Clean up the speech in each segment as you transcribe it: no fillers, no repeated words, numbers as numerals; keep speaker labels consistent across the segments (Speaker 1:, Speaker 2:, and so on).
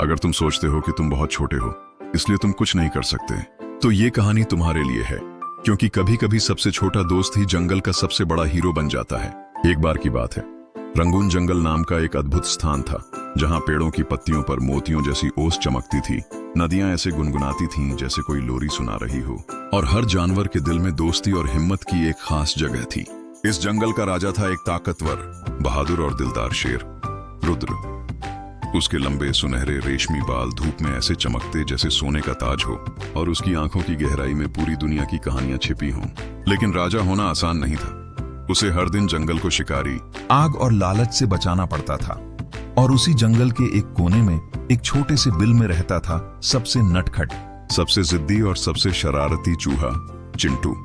Speaker 1: अगर तुम सोचते हो कि तुम बहुत छोटे हो इसलिए तुम कुछ नहीं कर सकते, तो ये कहानी तुम्हारे लिए है, क्योंकि कभी कभी सबसे छोटा दोस्त ही जंगल का सबसे बड़ा हीरो बन जाता है। एक बार की बात है, रंगून जंगल नाम का एक अद्भुत स्थान था, जहां पेड़ों की पत्तियों पर मोतियों जैसी ओस चमकती थी, नदियां ऐसे गुनगुनाती थीं जैसे कोई लोरी सुना रही हो, और हर जानवर के दिल में दोस्ती और हिम्मत की एक खास जगह थी। इस जंगल का राजा था एक ताकतवर, बहादुर और दिलदार शेर, रुद्र। उसके लंबे सुनहरे रेशमी बाल धूप में ऐसे चमकते जैसे सोने का ताज हो, और उसकी आंखों की गहराई में पूरी दुनिया की कहानियां छिपी हों। लेकिन राजा होना आसान नहीं था। उसे हर दिन जंगल को शिकारी,
Speaker 2: आग और लालच से बचाना पड़ता था। और उसी जंगल के एक कोने में एक छोटे से बिल में रहता था सबसे नटखट,
Speaker 1: सबसे जिद्दी और सबसे शरारती चूहा, चिंटू।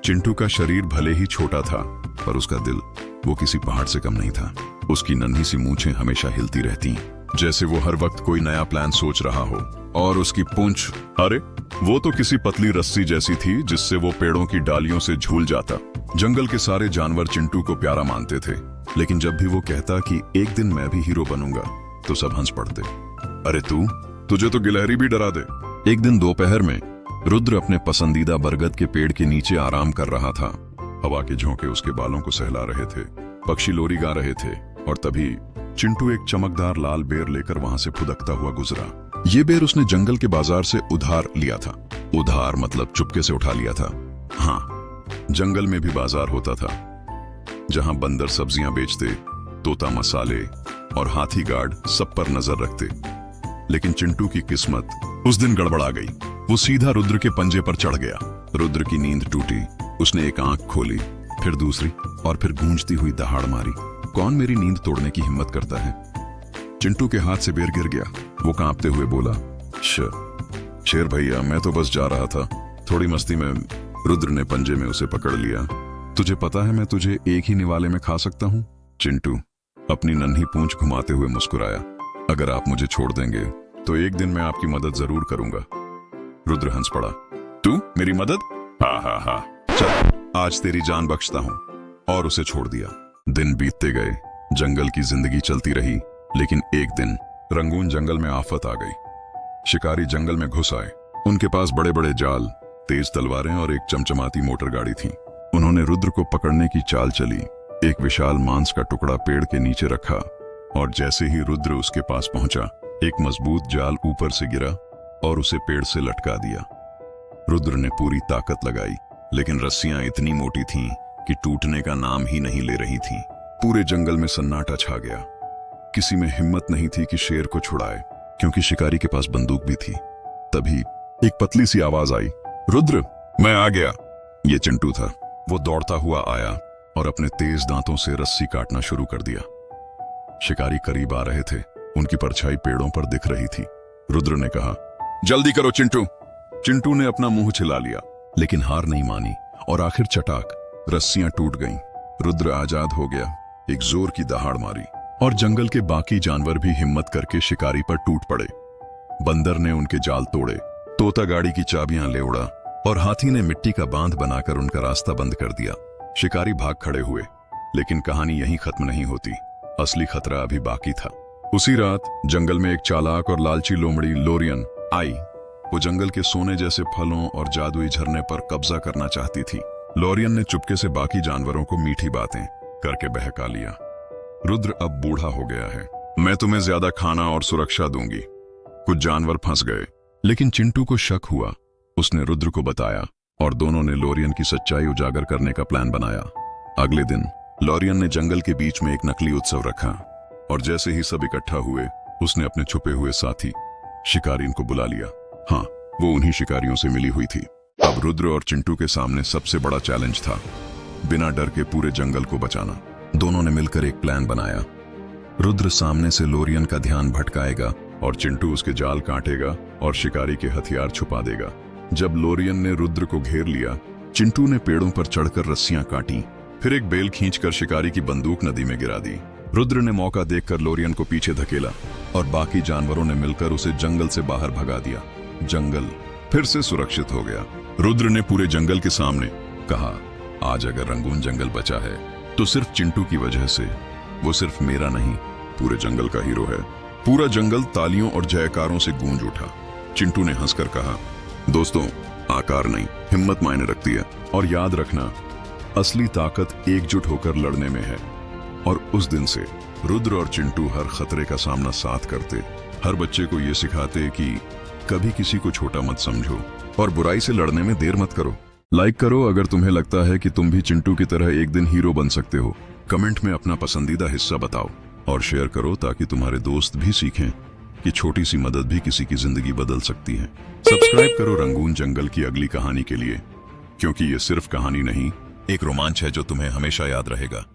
Speaker 1: चिंटू का शरीर भले ही छोटा था, पर उसका दिल वो किसी पहाड़ से कम नहीं था। उसकी नन्ही सी मूंछें हमेशा हिलती रहती, जैसे वो हर वक्त कोई नया प्लान सोच रहा हो। और उसकी पूंछ, अरे वो तो किसी पतली रस्सी जैसी थी जिससे वो पेड़ों की डालियों से झूल जाता। जंगल के सारे जानवर चिंटू को प्यारा मानते थे, लेकिन जब भी वो कहता कि एक दिन मैं भी हीरो बनूंगा, तो सब हंस पड़ते। अरे तुझे तो गिलहरी भी डरा दे। एक दिन दोपहर में रुद्र अपने पसंदीदा बरगद के पेड़ के नीचे आराम कर रहा था। हवा के झोंके उसके बालों को सहला रहे थे, पक्षी लोरी गा रहे थे, और तभी चिंटू एक चमकदार लाल बेर लेकर वहां से फुदकता हुआ गुजरा। ये बेर उसने जंगल के बाजार से उधार लिया था। उधार मतलब चुपके से उठा लिया था। हाँ, जंगल में भी बाजार होता था, जहां बंदर सब्जियां बेचते, तोता मसाले और हाथी गार्ड सब पर नजर रखते। लेकिन चिंटू की किस्मत उस दिन गड़बड़ा गई। वो सीधा रुद्र के पंजे पर चढ़ गया। रुद्र की नींद टूटी। उसने एक आंख खोली, फिर दूसरी, और फिर गूंजती हुई दहाड़ मारी। कौन मेरी नींद तोड़ने की हिम्मत करता है? चिंटू के हाथ से बेर गिर गया। वो कांपते हुए बोला, शेर भैया, मैं तो बस जा रहा था, थोड़ी मस्ती में रुद्र ने पंजे में उसे पकड़ लिया। तुझे पता है मैं तुझे एक ही निवाले में खा सकता हूँ। चिंटू अपनी नन्ही पूंछ घुमाते हुए मुस्कुराया। अगर आप मुझे छोड़ देंगे तो एक दिन मैं आपकी मदद जरूर करूंगा। रुद्र हंस पड़ा। तू मेरी मदद? हाँ हाँ हाँ, चल आज तेरी जान बख्शता हूँ। और उसे छोड़ दिया। दिन बीतते गए, जंगल की जिंदगी चलती रही, लेकिन एक दिन रंगून जंगल में आफत आ गई। शिकारी जंगल में घुस आए। उनके पास बड़े बड़े जाल, तेज तलवारें और एक चमचमाती मोटर गाड़ी थी। उन्होंने रुद्र को पकड़ने की चाल चली। एक विशाल मांस का टुकड़ा पेड़ के नीचे रखा, और जैसे ही रुद्र उसके पास पहुंचा, एक मजबूत जाल ऊपर से गिरा और उसे पेड़ से लटका दिया। रुद्र ने पूरी ताकत लगाई, लेकिन रस्सियां इतनी मोटी थीं कि टूटने का नाम ही नहीं ले रही थीं। पूरे जंगल में सन्नाटा छा गया। किसी में हिम्मत नहीं थी कि शेर को छुड़ाए, क्योंकि शिकारी के पास बंदूक भी थी। तभी एक पतली सी आवाज आई, रुद्र, मैं आ गया। ये चिंटू था। वो दौड़ता हुआ आया और अपने तेज दांतों से रस्सी काटना शुरू कर दिया। शिकारी करीब आ रहे थे। उनकी परछाई पेड़ों पर दिख रही थी। रुद्र ने कहा, जल्दी करो चिंटू। चिंटू ने अपना मुंह छिला लिया, लेकिन हार नहीं मानी, और आखिर चटाक रस्सियां टूट गईं। रुद्र आजाद हो गया। एक जोर की दहाड़ मारी, और जंगल के बाकी जानवर भी हिम्मत करके शिकारी पर टूट पड़े। बंदर ने उनके जाल तोड़े, तोता गाड़ी की चाबियां ले उड़ा, और हाथी ने मिट्टी का बांध बनाकर उनका रास्ता बंद कर दिया। शिकारी भाग खड़े हुए, लेकिन कहानी यहीं खत्म नहीं होती। असली खतरा अभी बाकी था। उसी रात जंगल में एक चालाक और लालची लोमड़ी लोरियन आई। वो जंगल के सोने जैसे फलों और जादुई झरने पर कब्जा करना चाहती थी। लोरियन ने चुपके से बाकी जानवरों को मीठी बातें करके बहका लिया। रुद्र अब बूढ़ा हो गया है, मैं तुम्हें ज्यादा खाना और सुरक्षा दूंगी। कुछ जानवर फंस गए, लेकिन चिंटू को शक हुआ। उसने रुद्र को बताया, और दोनों ने लोरियन की सच्चाई उजागर करने का प्लान बनाया। अगले दिन लोरियन ने जंगल के बीच में एक नकली उत्सव रखा, और जैसे ही सब इकट्ठा हुए, उसने अपने छुपे हुए साथी शिकारियों को बुला लिया। हाँ, वो उन्हीं शिकारियों से मिली हुई थी। अब रुद्र और चिंटू के सामने सबसे बड़ा चैलेंज था, बिना डर के पूरे जंगल को बचाना। दोनों ने मिलकर एक प्लान बनाया। रुद्र सामने से लोरियन का ध्यान भटकाएगा, और चिंटू उसके जाल काटेगा और शिकारी के हथियार छुपा देगा। जब लोरियन ने रुद्र को घेर लिया, चिंटू ने पेड़ों पर चढ़कर रस्सियां काटी, फिर एक बेल खींचकर शिकारी की बंदूक नदी में गिरा दी। रुद्र ने मौका देखकर लोरियन को पीछे धकेला, और बाकी जानवरों ने मिलकर उसे जंगल से बाहर भगा दिया। जंगल फिर से सुरक्षित हो गया। रुद्र ने पूरे जंगल के सामने कहा, आज अगर रंगून जंगल बचा है तो सिर्फ चिंटू की वजह से। वो सिर्फ मेरा नहीं, पूरे जंगल का हीरो है। पूरा जंगल तालियों और जयकारों से गूंज उठा। चिंटू ने हंसकर कहा, दोस्तों, आकार नहीं, हिम्मत मायने रखती है। और याद रखना, असली ताकत एकजुट होकर लड़ने में है। और उस दिन से रुद्र और चिंटू हर खतरे का सामना साथ करते, हर बच्चे को यह सिखाते कि कभी किसी को छोटा मत समझो और बुराई से लड़ने में देर मत करो। लाइक करो अगर तुम्हें लगता है कि तुम भी चिंटू की तरह एक दिन हीरो बन सकते हो। कमेंट में अपना पसंदीदा हिस्सा बताओ और शेयर करो ताकि तुम्हारे दोस्त भी सीखें कि छोटी सी मदद भी किसी की जिंदगी बदल सकती है। सब्सक्राइब करो रंगून जंगल की अगली कहानी के लिए, क्योंकि ये सिर्फ कहानी नहीं, एक रोमांच है जो तुम्हें हमेशा याद रहेगा।